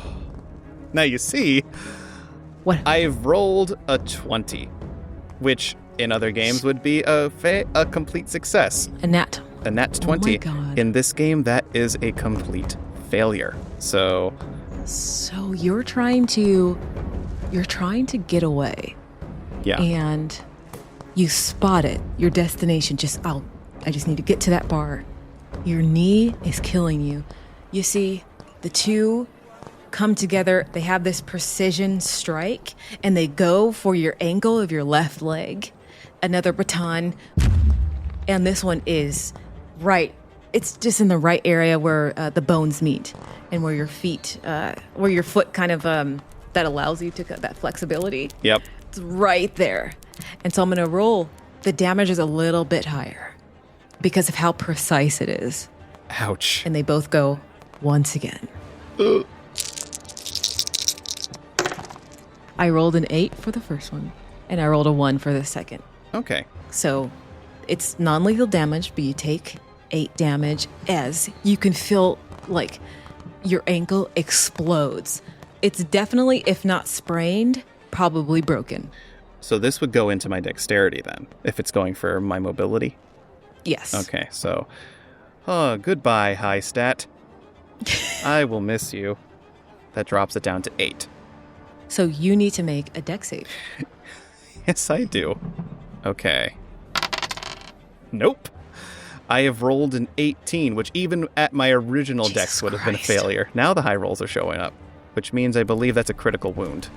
Now you see, what? I've rolled a 20, which in other games would be a complete success. A nat 20. Oh my God. In this game, that is a complete failure. So you're trying to get away. Yeah. And you spot it. Your destination I just need to get to that bar. Your knee is killing you. You see the 2 come together. They have this precision strike, and they go for your ankle of your left leg. Another baton, and this one is right. It's just in the right area where the bones meet, and where your foot kind of that allows you to that flexibility. Yep. It's right there. And so I'm going to roll. The damage is a little bit higher because of how precise it is. Ouch. And they both go once again. I rolled an 8 for the first one, and I rolled a 1 for the second. Okay. So it's non-lethal damage, but you take 8 damage as you can feel like your ankle explodes. It's definitely, if not sprained, probably broken. So this would go into my dexterity then, if it's going for my mobility? Yes. Okay, so... goodbye, high stat. I will miss you. That drops it down to 8. So you need to make a dex save. Yes, I do. Okay. Nope. I have rolled an 18, which even at my original dex would have been a failure. Now the high rolls are showing up, which means I believe that's a critical wound.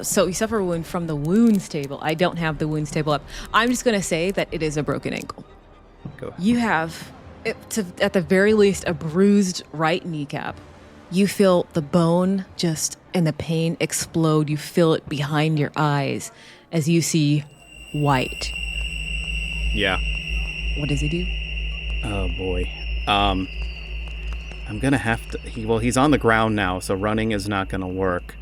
So you suffer a wound from the wounds table. I don't have the wounds table up. I'm just going to say that it is a broken ankle. Go ahead. You have, at the very least, a bruised right kneecap. You feel the bone and the pain explode. You feel it behind your eyes as you see white. Yeah. What does he do? Oh, boy. I'm going to have to... He's on the ground now, so running is not going to work.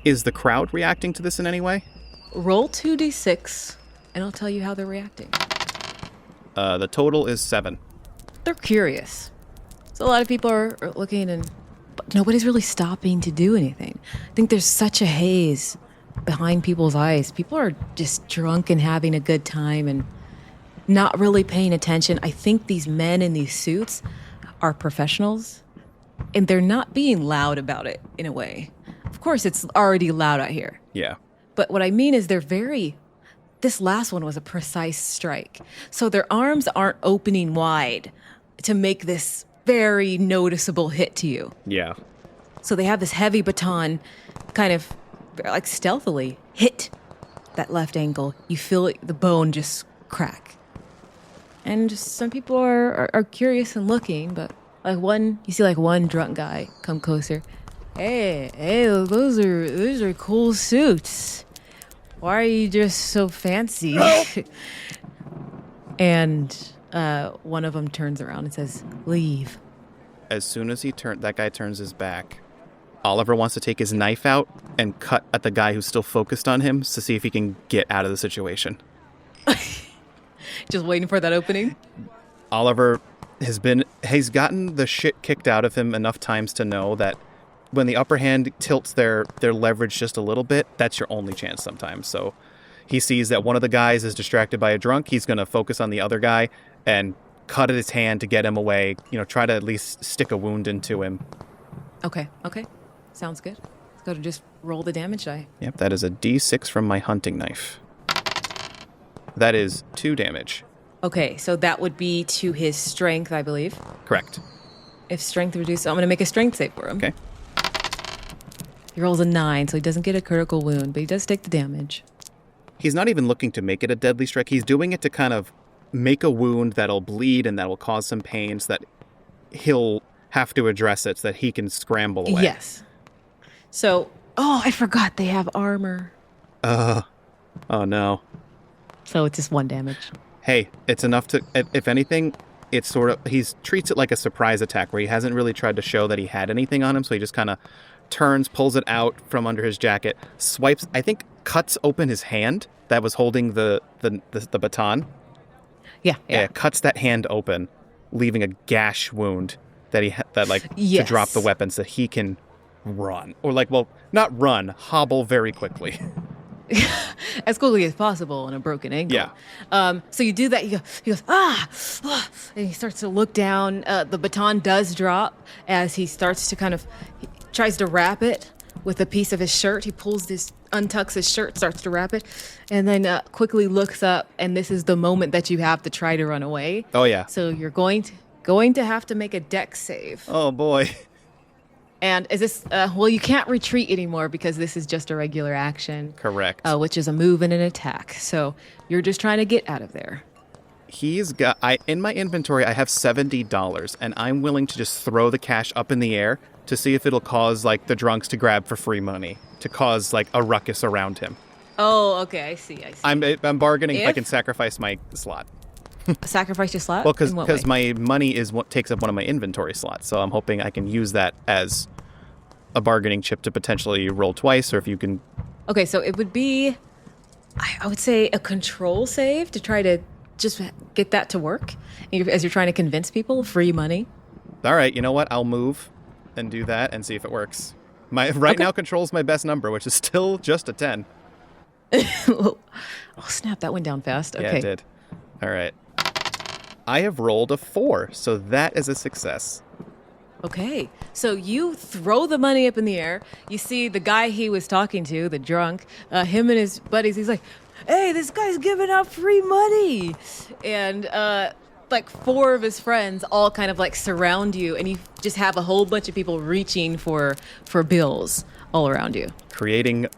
Is the crowd reacting to this in any way? Roll 2d6, and I'll tell you how they're reacting. The total is 7. They're curious. So a lot of people are looking, but nobody's really stopping to do anything. I think there's such a haze behind people's eyes. People are just drunk and having a good time and not really paying attention. I think these men in these suits are professionals, and they're not being loud about it in a way. Of course, it's already loud out here. Yeah. But what I mean is this last one was a precise strike. So their arms aren't opening wide to make this very noticeable hit to you. Yeah. So they have this heavy baton kind of like stealthily hit that left ankle. You feel the bone just crack. And just some people are curious and looking, but you see one drunk guy come closer. Hey, those are cool suits. Why are you just so fancy? And one of them turns around and says, "Leave." As soon as that guy turns his back, Oliver wants to take his knife out and cut at the guy who's still focused on him to see if he can get out of the situation. Just waiting for that opening? Oliver he's gotten the shit kicked out of him enough times to know that when the upper hand tilts their leverage just a little bit, that's your only chance sometimes. So he sees that one of the guys is distracted by a drunk. He's going to focus on the other guy and cut at his hand to get him away. Try to at least stick a wound into him. Okay. Sounds good. Let's go to just roll the damage die. Yep, that is a D6 from my hunting knife. That is 2 damage. Okay, so that would be to his strength, I believe. Correct. If strength reduced, I'm going to make a strength save for him. Okay. He rolls a 9, so he doesn't get a critical wound, but he does take the damage. He's not even looking to make it a deadly strike. He's doing it to kind of make a wound that'll bleed and that will cause some pain so that he'll have to address it so that he can scramble away. Yes. So, I forgot they have armor. Oh no. So it's just 1 damage. Hey, it's enough to, if anything, it's sort of, he treats it like a surprise attack where he hasn't really tried to show that he had anything on him, so he just kind of turns, pulls it out from under his jacket, swipes, I think cuts open his hand that was holding the baton. Yeah. Cuts that hand open, leaving a gash wound that to drop the weapon so that he can run. Or not run, hobble very quickly. As quickly as possible in a broken ankle. Yeah. So you do that, he goes, and he starts to look down. The baton does drop as he starts to he tries to wrap it with a piece of his shirt. He untucks his shirt, starts to wrap it, and then quickly looks up, and this is the moment that you have to try to run away. Oh, yeah. So you're going to have to make a dex save. Oh, boy. And is this, you can't retreat anymore because this is just a regular action. Correct. Which is a move and an attack. So you're just trying to get out of there. In my inventory, I have $70, and I'm willing to just throw the cash up in the air to see if it'll cause, the drunks to grab for free money, to cause, a ruckus around him. Oh, okay, I see. I'm bargaining if I can sacrifice my slot. Sacrifice your slot? Well, because my money is what takes up one of my inventory slots, so I'm hoping I can use that as a bargaining chip to potentially roll twice, or if you can... Okay, so it would be, I would say, a control save to try to just get that to work as you're trying to convince people free money. All right, you know what? I'll move and do that and see if it works. Now control's my best number, which is still just a 10. Oh, snap, that went down fast. Okay. Yeah, it did. All right. I have rolled a 4, so that is a success. Okay, so you throw the money up in the air. You see the guy he was talking to, the drunk, him and his buddies, he's like, hey, this guy's giving out free money. And 4 of his friends all kind of surround you, and you just have a whole bunch of people reaching for bills all around you. Creating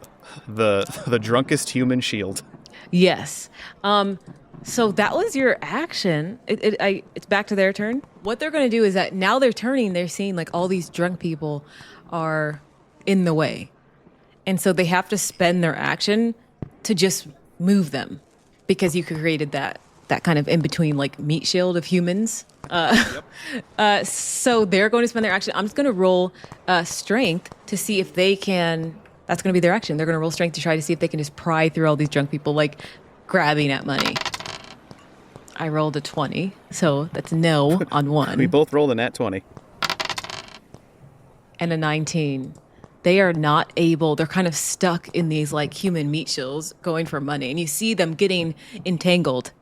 the drunkest human shield. Yes. So that was your action. It's back to their turn. What they're going to do is that now they're turning, they're seeing all these drunk people are in the way. And so they have to spend their action to just move them because you created that kind of in-between meat shield of humans. So they're going to spend their action. I'm just going to roll strength to see if they can... That's going to be their action. They're going to roll strength to try to see if they can just pry through all these drunk people, grabbing at money. I rolled a 20, so that's no on 1. We both rolled a nat 20. And a 19. They are not able, they're kind of stuck in these human meat shields going for money. And you see them getting entangled.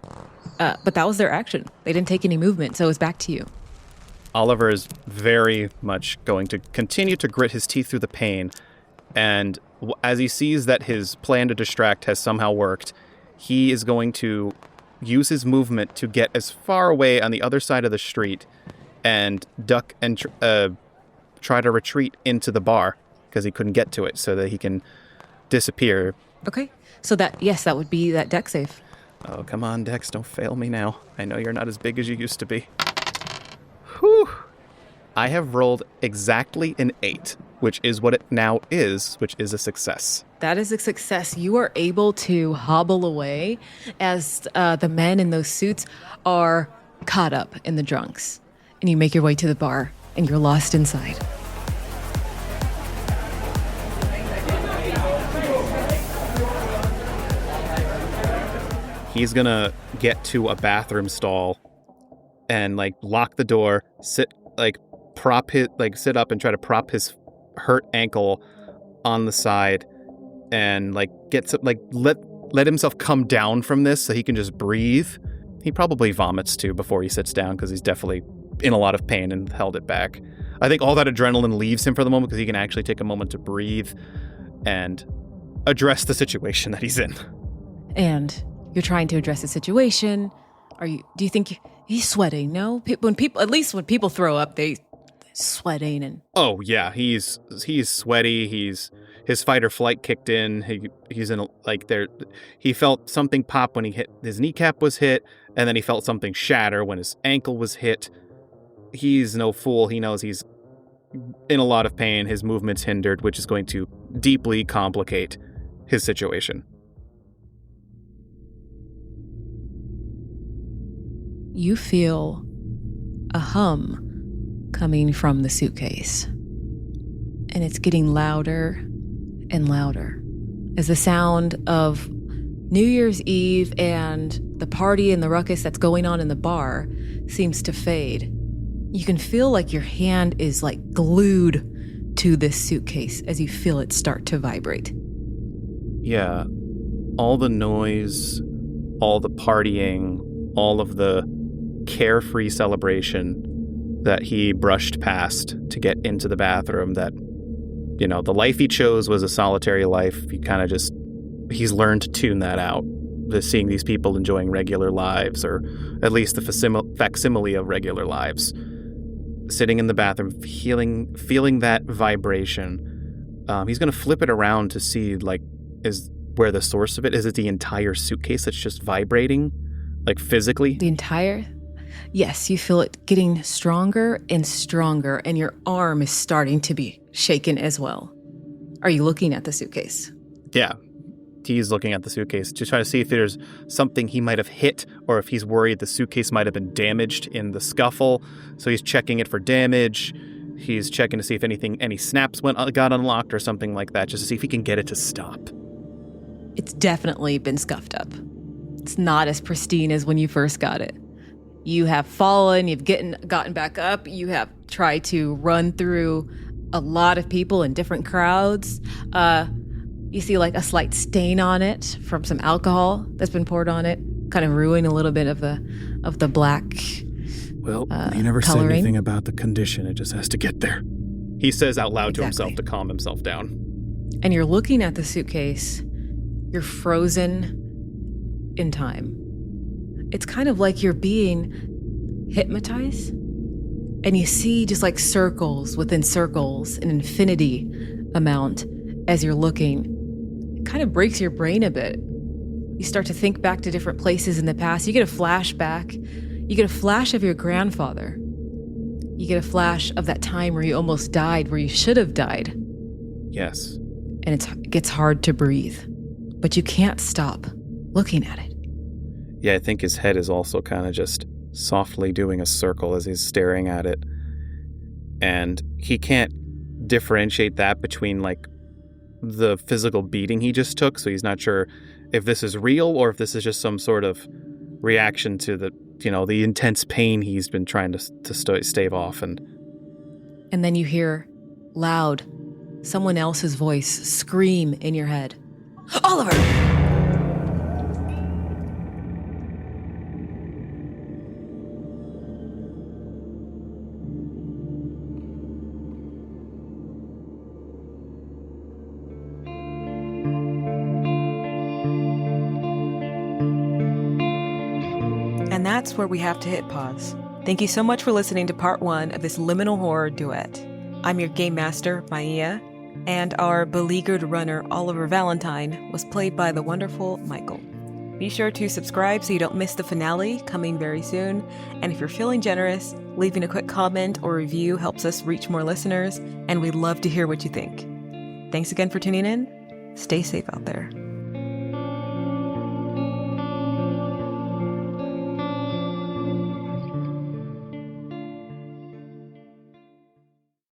But that was their action. They didn't take any movement, so it's back to you. Oliver is very much going to continue to grit his teeth through the pain. And as he sees that his plan to distract has somehow worked, he is going to use his movement to get as far away on the other side of the street and duck and try to retreat into the bar because he couldn't get to it so that he can disappear. Okay. So that would be that dex save. Oh, come on, Dex, don't fail me now. I know you're not as big as you used to be. Whew. I have rolled exactly an 8, which is what it now is, which is a success. That is a success. You are able to hobble away as the men in those suits are caught up in the drunks. And you make your way to the bar, and you're lost inside. He's gonna get to a bathroom stall and lock the door, sit up and try to prop his hurt ankle on the side and let himself come down from this so he can just breathe He probably vomits too before he sits down because he's definitely in a lot of pain and held it back. I think all that adrenaline leaves him for the moment because he can actually take a moment to breathe and address the situation that he's in. And you're trying to address the situation. Do you think he's sweating? No? At least when people throw up, they're sweating and... Oh yeah, he's sweaty. His fight or flight kicked in. He's in he felt something pop when his kneecap was hit, and then he felt something shatter when his ankle was hit. He's no fool. He knows he's in a lot of pain. His movement's hindered, which is going to deeply complicate his situation. You feel a hum coming from the suitcase. And it's getting louder and louder as the sound of New Year's Eve and the party and the ruckus that's going on in the bar seems to fade. You can feel like your hand is like glued to this suitcase as you feel it start to vibrate. Yeah, all the noise, all the partying, all of the carefree celebration that he brushed past to get into the bathroom, that, you know, the life he chose was a solitary life. He's learned to tune that out. Seeing these people enjoying regular lives, or at least the facsimile of regular lives. Sitting in the bathroom, feeling that vibration. He's going to flip it around to see, is where the source of it is. It the entire suitcase that's just vibrating, physically? The entire? Yes, you feel it getting stronger and stronger, and your arm is starting to be shaken as well. Are you looking at the suitcase? Yeah. He's looking at the suitcase to try to see if there's something he might have hit, or if he's worried the suitcase might have been damaged in the scuffle. So he's checking it for damage. He's checking to see if any snaps got unlocked or something like that, just to see if he can get it to stop. It's definitely been scuffed up. It's not as pristine as when you first got it. You have fallen, you've gotten back up, you have tried to run through a lot of people in different crowds. You see a slight stain on it from some alcohol that's been poured on it, kind of ruining a little bit of the black. Well, he never coloring. said anything about the condition. It just has to get there. He says out loud to Exactly. himself to calm himself down. And you're looking at the suitcase. You're frozen in time. It's kind of like you're being hypnotized. And you see just circles within circles, an infinity amount as you're looking. It kind of breaks your brain a bit. You start to think back to different places in the past. You get a flashback. You get a flash of your grandfather. You get a flash of that time where you almost died, where you should have died. Yes. And it gets hard to breathe. But you can't stop looking at it. Yeah, I think his head is also kind of just softly doing a circle as he's staring at it. And he can't differentiate that between the physical beating he just took, so he's not sure if this is real or if this is just some sort of reaction to the intense pain he's been trying to stave off. And then you hear loud someone else's voice scream in your head. Oliver! And that's where we have to hit pause. Thank you so much for listening to part 1 of this liminal horror duet. I'm your game master, Maia, and our beleaguered runner, Oliver Valentine, was played by the wonderful Michael. Be sure to subscribe so you don't miss the finale coming very soon. And if you're feeling generous, leaving a quick comment or review helps us reach more listeners, and we'd love to hear what you think. Thanks again for tuning in. Stay safe out there.